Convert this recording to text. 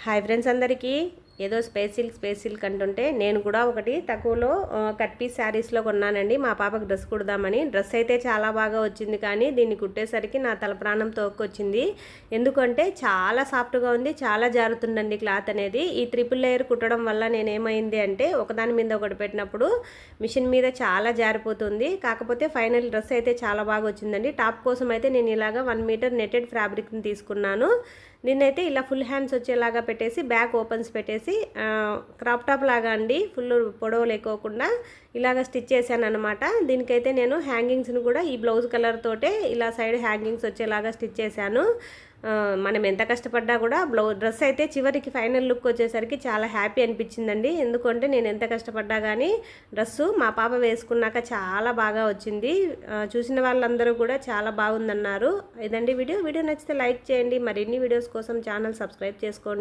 Hi friends అందరికీ ఏదో space silk అంటుంటే నేను కూడా ఒకటి తక్కువలో కట్ పీస్ శారీస్లో కొన్నానండి. మా పాపకు డ్రెస్ కుడదామని. డ్రెస్ అయితే చాలా బాగా వచ్చింది, కానీ దీన్ని కుట్టేసరికి నా తల ప్రాణం తోక్కొచ్చింది. ఎందుకంటే చాలా సాఫ్ట్గా ఉంది, చాలా జారుతుందండి క్లాత్ అనేది. ఈ ట్రిపుల్ లేయర్ కుట్టడం వల్ల నేనేమైంది అంటే ఒకదాని మీద ఒకటి పెట్టినప్పుడు మిషన్ మీద చాలా జారిపోతుంది. కాకపోతే ఫైనల్ డ్రెస్ అయితే చాలా బాగా వచ్చిందండి. టాప్ కోసం అయితే నేను ఇలాగా 1 మీటర్ నెట్టెడ్ ఫ్యాబ్రిక్ని తీసుకున్నాను. దీన్నైతే ఇలా ఫుల్ హ్యాండ్స్ వచ్చేలాగా పెట్టేసి బ్యాక్ ఓపెన్స్ పెట్టేసి క్రాప్ టాప్ లాగా అండి, ఫుల్ పొడవు లేకోకుండా ఇలాగ స్టిచ్ చేశాను అనమాట. దీనికైతే నేను హ్యాంగింగ్స్ని కూడా ఈ బ్లౌజ్ కలర్ తోటే ఇలా సైడ్ హ్యాంగింగ్స్ వచ్చేలాగా స్టిచ్ చేశాను. మనం ఎంత కష్టపడ్డా కూడా డ్రెస్ అయితే చివరికి ఫైనల్ లుక్ వచ్చేసరికి చాలా హ్యాపీ అనిపించిందండి. ఎందుకంటే నేను ఎంత కష్టపడ్డా కానీ డ్రెస్సు మా పాప వేసుకున్నాక చాలా బాగా వచ్చింది. చూసిన వాళ్ళందరూ కూడా చాలా బాగుందన్నారు. ఇదండి వీడియో నచ్చితే లైక్ చేయండి. మరిన్ని వీడియోస్ కోసం ఛానల్ సబ్స్క్రైబ్ చేసుకోండి.